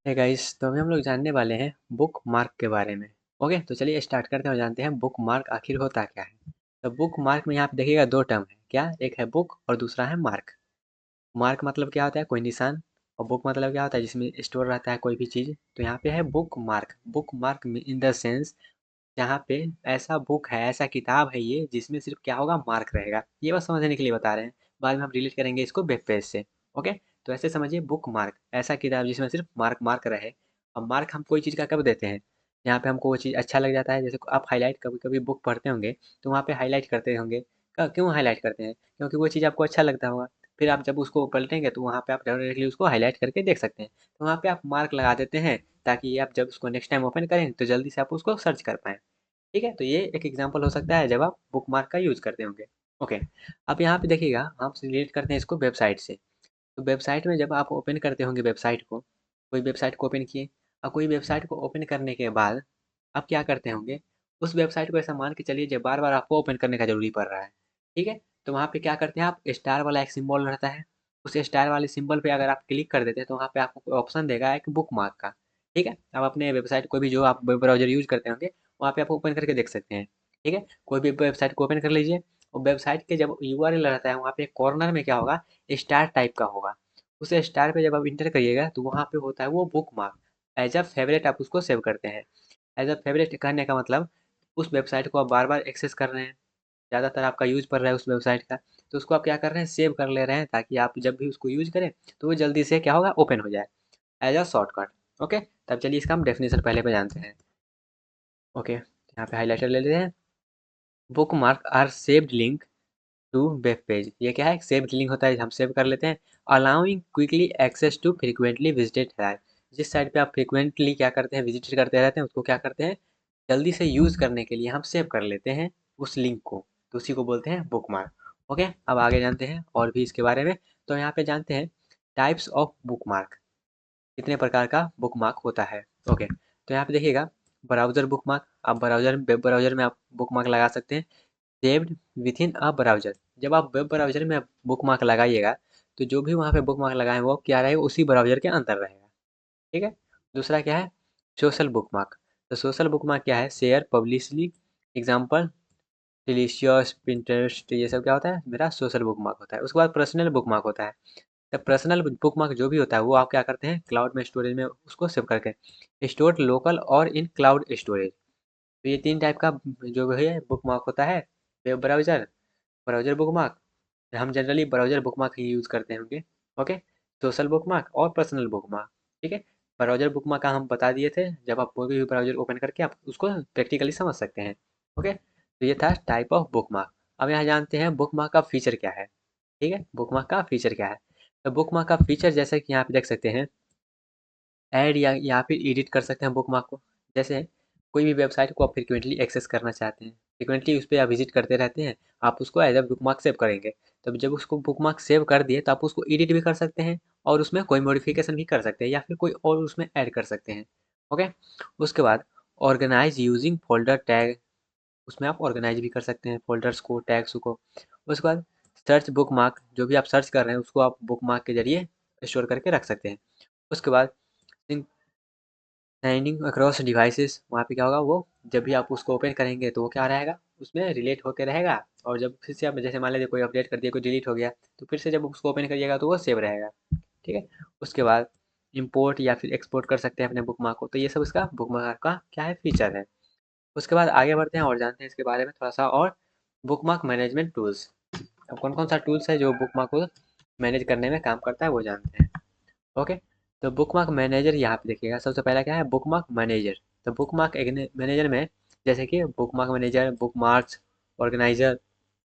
Hey guys, तो अभी हम लोग जानने वाले हैं बुक मार्क के बारे में। ओके, तो चलिए स्टार्ट करते हैं और जानते हैं बुक मार्क आखिर होता क्या है। तो बुक मार्क में यहाँ पे देखिएगा दो टर्म है, क्या? एक है बुक और दूसरा है मार्क। मार्क मतलब क्या होता है? कोई निशान। और बुक मतलब क्या होता है? जिसमें स्टोर रहता है कोई भी चीज़। तो यहाँ पे है book mark. Book mark in the sense यहाँ पे ऐसा बुक है, ऐसा किताब है ये, जिसमें सिर्फ क्या होगा? मार्क रहेगा। ये बस समझने के लिए बता रहे हैं, बाद में हम रिलेट करेंगे इसको वेब पेज से। ओके, तो ऐसे समझिए बुक मार्क ऐसा किताब जिसमें सिर्फ मार्क मार्क रहे। अब मार्क हम कोई चीज़ का कब देते हैं? यहाँ पे हमको वो चीज़ अच्छा लग जाता है, जैसे आप हाईलाइट कभी कभी बुक पढ़ते होंगे तो वहाँ पे हाईलाइट करते होंगे। क्यों हाईलाइट करते हैं? क्योंकि वो चीज़ आपको अच्छा लगता होगा। फिर आप जब उसको पलटेंगे तो वहाँ पे आप डायरेक्टली उसको हाईलाइट करके देख सकते हैं। तो वहाँ पे आप मार्क लगा देते हैं, ताकि आप जब उसको नेक्स्ट टाइम ओपन करें तो जल्दी से आप उसको सर्च कर पाएँ। ठीक है, तो ये एक एग्जांपल हो सकता है जब आप बुक मार्क का यूज़ करते होंगे। ओके, अब यहाँ पे देखिएगा हम रिलेट करते हैं इसको वेबसाइट से। तो वेबसाइट में जब आप ओपन करते होंगे वेबसाइट को, कोई वेबसाइट को ओपन किए, और कोई वेबसाइट को ओपन करने के बाद आप क्या करते होंगे? उस वेबसाइट को ऐसा मान के चलिए जब बार बार आपको ओपन करने का जरूरी पड़ रहा है। ठीक है, तो वहाँ पे क्या करते हैं आप? स्टार वाला एक सिंबल रहता है, उस स्टार वाले सिंबल पे अगर आप क्लिक कर देते हैं तो वहाँ पे आपको ऑप्शन देगा एक बुक मार्क का। ठीक है, अब अपने वेबसाइट कोई भी जो आप वेब ब्राउजर यूज करते होंगे वहाँ पे आप ओपन करके देख सकते हैं। ठीक है, कोई भी वेबसाइट को ओपन कर लीजिए, और वेबसाइट के जब यूआरएल रहता है वहाँ पे कॉर्नर में क्या होगा? स्टार टाइप का होगा। उस स्टार पे जब आप इंटर करिएगा तो वहाँ पे होता है वो bookmark. As a favourite आप उसको सेव करते हैं। एज अ फेवरेट करने का मतलब उस वेबसाइट को आप बार बार एक्सेस कर रहे हैं, ज़्यादातर आपका यूज पड़ रहा है उस वेबसाइट का, तो उसको आप क्या कर रहे हैं? सेव कर ले रहे हैं, ताकि आप जब भी उसको यूज करें तो वो जल्दी से क्या होगा? ओपन हो जाए, एज अ शॉर्टकट। ओके, तब चलिए इसका हम डेफिनेशन पहले पे जानते हैं। ओके, यहाँ पे हाईलाइटर ले लेते हैं। Bookmark are saved link to web page. ये क्या है? सेव्ड लिंक होता है, हम सेव कर लेते हैं। Allowing quickly access to frequently visited site. जिस साइट पे आप फ्रीक्वेंटली क्या करते हैं? विजिट करते रहते हैं, उसको क्या करते हैं? जल्दी से यूज करने के लिए हम सेव कर लेते हैं उस लिंक को, तो उसी को बोलते हैं बुक मार्क। ओके, अब आगे जानते हैं और भी इसके बारे में। तो यहाँ पे जानते हैं टाइप्स ऑफ बुक मार्क, कितने प्रकार का बुक मार्क होता है। ओके, तो यहाँ पे देखिएगा ब्राउजर बुक मार्क। आप ब्राउजर वेब ब्राउजर में आप बुक मार्क लगा सकते हैं। Saved with in a browser. जब आप वेब ब्राउजर में बुक मार्क लगाइएगा तो जो भी वहाँ पे बुक मार्क लगाए वो क्या रहेगा? उसी ब्राउजर के अंदर रहेगा। ठीक है, दूसरा क्या है? Social book mark. तो सोशल बुक मार्क क्या है? शेयर पब्लिशली। एग्जाम्पल डिलीशियस, पिंटरेस्ट, ये सब क्या होता है? मेरा सोशल बुक मार्क होता है। उसके बाद पर्सनल बुक मार्क होता है। तो पर्सनल बुक मार्क जो भी होता है वो आप क्या करते हैं? क्लाउड में स्टोरेज में उसको सेव करके, स्टोर लोकल और इन क्लाउड स्टोरेज। तो ये तीन टाइप का जो भी है बुक मार्क होता है। Web browser, browser book mark, हम जनरली ब्राउजर बुक मार्क ही यूज़ करते होंगे। ओके, सोशल बुक मार्क और पर्सनल बुक मार्क। ठीक है, ब्राउजर बुक मार्क का हम बता दिए थे, जब आप कोई भी ब्राउजर ओपन करके आप उसको प्रैक्टिकली समझ सकते हैं। ओके, तो ये था टाइप ऑफ बुक मार्क। अब यहाँ जानते हैं बुक मार्क का फीचर क्या है। ठीक है, बुक मार्क का फीचर क्या है? तो बुक मार्क का फीचर जैसे कि यहाँ पे देख सकते हैं, ऐड या फिर एडिट कर सकते हैं बुक मार्क को। जैसे कोई भी वेबसाइट को आप फ्रिक्वेंटली एक्सेस करना चाहते हैं, फ्रिक्वेंटली उस पर आप विजिट करते रहते हैं, आप उसको as a bookmark save करेंगे। तब जब उसको बुक मार्क सेव कर दिए तो आप उसको एडिट भी कर सकते हैं, और उसमें कोई मॉडिफिकेशन भी कर सकते हैं, या फिर कोई और उसमें ऐड कर सकते हैं। ओके, उसके बाद ऑर्गेनाइज यूजिंग फोल्डर टैग। उसमें आप ऑर्गेनाइज भी कर सकते हैं फोल्डर्स को, टैग्स को। उसके बाद सर्च बुक मार्क, जो भी आप सर्च कर रहे हैं उसको आप बुक मार्क के जरिए स्टोर करके रख सकते हैं। उसके बाद साइनिंग अक्रॉस डिवाइसेस, वहाँ पे क्या होगा? वो जब भी आप उसको ओपन करेंगे तो वो क्या रहेगा? उसमें रिलेट होकर रहेगा। और जब फिर से आप जैसे मान लीजिए कोई अपडेट कर दिया, कोई डिलीट हो गया, तो फिर से जब उसको ओपन करिएगा तो वो सेव रहेगा। ठीक है, उसके बाद इंपोर्ट या फिर एक्सपोर्ट कर सकते हैं अपने बुक मार्क को। तो ये सब इसका बुक मार्क का क्या है? फीचर है। उसके बाद आगे बढ़ते हैं और जानते हैं इसके बारे में थोड़ा सा और। Book mark management tools. अब कौन कौन सा टूल्स है जो बुक मार्क को मैनेज करने में काम करता है वो जानते हैं। ओके, तो बुक मार्क मैनेजर यहाँ पे देखिएगा, सबसे पहला क्या है? Book mark manager. तो बुक मार्क मैनेजर में जैसे कि book mark manager, book marks, organiser,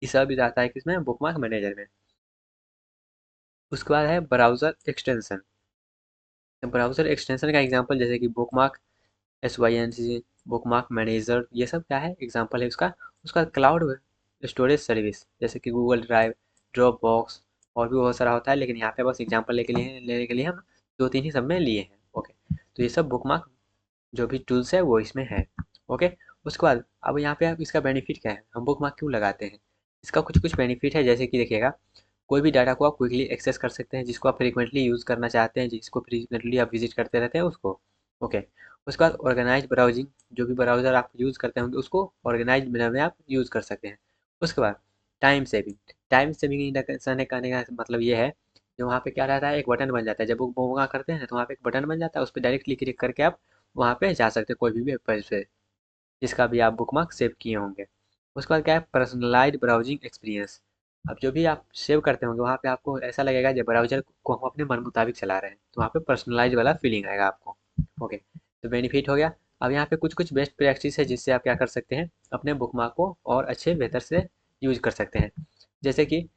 ये सब आता है किसमें? बुक मार्क मैनेजर में। उसके बाद है ब्राउजर एक्सटेंशन। ब्राउजर एक्सटेंशन का एग्जांपल जैसे कि book mark SYNC, book mark manager, ये सब क्या है? एग्जांपल है उसका। उसका क्लाउड स्टोरेज सर्विस जैसे कि गूगल ड्राइव, ड्रॉप बॉक्स, और भी बहुत सारा होता है, लेकिन यहाँ पे बस एग्जांपल लेने के लिए हम दो तीन ही सब में लिए हैं। ओके, तो ये सब बुक मार्क जो भी टूल्स है वो इसमें है। ओके, उसके बाद अब यहाँ पे आप इसका बेनिफिट क्या है? हम बुक मार्क क्यों लगाते हैं? इसका कुछ कुछ बेनिफिट है, जैसे कि देखिएगा कोई भी डाटा को आप क्विकली एक्सेस कर सकते हैं, जिसको आप फ्रीक्वेंटली यूज़ करना चाहते हैं, जिसको फ्रीक्वेंटली आप विजिट करते रहते हैं उसको। ओके, उसके बाद ऑर्गेनाइज ब्राउजिंग, जो भी ब्राउज़र आप यूज़ करते होंगे उसको ऑर्गेनाइज मैनर में आप यूज़ कर सकते हैं। उसके बाद time saving, time saving induction कहने का मतलब ये है, जो वहाँ पे क्या रहता है, एक बटन बन जाता है, जब वो बुकमार्क करते हैं तो वहाँ पे एक बटन बन जाता है, उस पर डायरेक्टली क्लिक करके आप वहाँ पे जा सकते हैं कोई भी वेब पेज पे जिसका भी आप बुकमार्क सेव किए होंगे। उसके बाद क्या है, पर्सनलाइज्ड ब्राउजिंग एक्सपीरियंस। अब जो भी आप सेव करते होंगे वहाँ पे आपको ऐसा लगेगा जब ब्राउज़र को हम अपने मन मुताबिक चला रहे हैं, तो वहाँ पे पर्सनलाइज़ वाला फीलिंग आएगा आपको। ओके, तो बेनिफिट हो गया। अब यहाँ पे कुछ बेस्ट प्रैक्टिस है जिससे आप क्या कर सकते हैं, अपने बुकमार्क को और अच्छे बेहतर से यूज़ कर सकते हैं। जैसे कि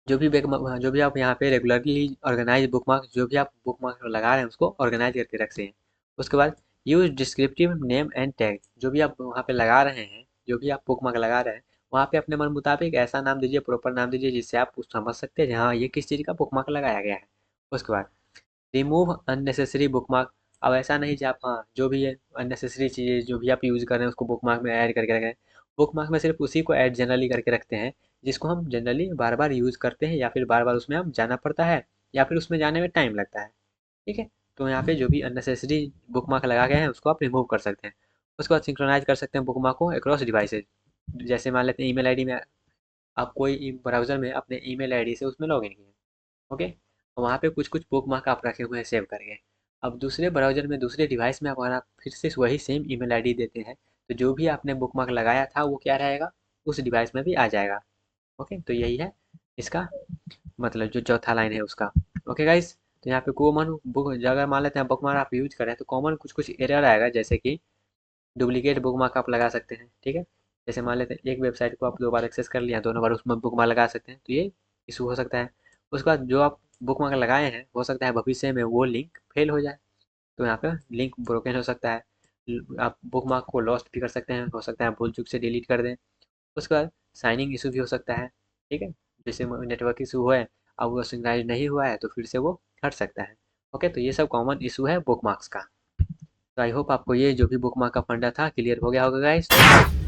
जो भी आप यहाँ पे रेगुलरली ऑर्गेनाइज बुकमार्क, जो भी आप बुकमार्क लगा रहे हैं उसको ऑर्गेनाइज करके रखते हैं। उसके बाद use descriptive name and tag, जो भी आप वहाँ पे लगा रहे हैं, जो भी आप बुकमार्क लगा रहे हैं वहाँ पे अपने मन मुताबिक ऐसा नाम दीजिए, प्रॉपर नाम दीजिए जिससे आप कुछ समझ सकते हैं हाँ ये किस चीज़ का बुकमार्क लगाया गया है। उसके बाद रिमूव अननेसेसरी बुकमार्क। अब ऐसा नहीं कि आप हाँ जो भी है अननेसेसरी चीज़ें जो भी आप यूज़ कर रहे हैं उसको बुकमार्क में ऐड करके रखें। बुकमार्क में सिर्फ उसी को ऐड जनरली करके रखते हैं जिसको हम जनरली बार बार यूज़ करते हैं, या फिर बार बार उसमें हम जाना पड़ता है, या फिर उसमें जाने में टाइम लगता है। ठीक है, तो यहाँ पे जो भी अननेसेसरी बुकमार्क लगा गए हैं उसको आप रिमूव कर सकते हैं। उसके बाद सिंक्रोनाइज कर सकते हैं बुकमार्क को अक्रॉस डिवाइसेज। जैसे मान लेते हैं ईमेल आईडी में आप कोई ब्राउज़र में अपने ईमेल आईडी से उसमें लॉगिन किए, ओके, वहाँ पे कुछ कुछ बुकमार्क आप रखे हुए हैं सेव करके। अब दूसरे ब्राउज़र में दूसरे डिवाइस में अगर आप फिर से वही सेम ईमेल आईडी देते हैं तो जो भी आपने बुकमार्क लगाया था वो क्या रहेगा, उस डिवाइस में भी आ जाएगा। ओके, तो यही है इसका मतलब जो चौथा लाइन है उसका। ओके गाइस, तो यहाँ पे कॉमन बुक अगर मान लेते हैं बुकमार्क आप यूज करें तो कॉमन कुछ कुछ एरर आएगा, जैसे कि डुप्लीकेट बुकमार्क आप लगा सकते हैं। ठीक है, जैसे मान लेते हैं एक वेबसाइट को आप 2 बार एक्सेस कर लिया, दोनों बार उसमें बुकमार्क लगा सकते हैं, तो ये इशू हो सकता है। उसके बाद जो आप बुकमार्क लगाए हैं हो सकता है भविष्य में वो लिंक फेल हो जाए, तो यहाँ पे लिंक ब्रोकन हो सकता है। आप बुकमार्क को लॉस्ट भी कर सकते हैं, हो सकता है भूल चूक से डिलीट कर दें। उसके बाद साइनिंग इशू भी हो सकता है। ठीक है, जैसे नेटवर्क इशू हुआ है, अब वो सिंक्राइज नहीं हुआ है तो फिर से वो हट सकता है। ओके, तो ये सब कॉमन इशू है बुकमार्क्स का। तो आई होप आपको ये जो भी बुकमार्क का फंडा था क्लियर हो गया होगा गाइस।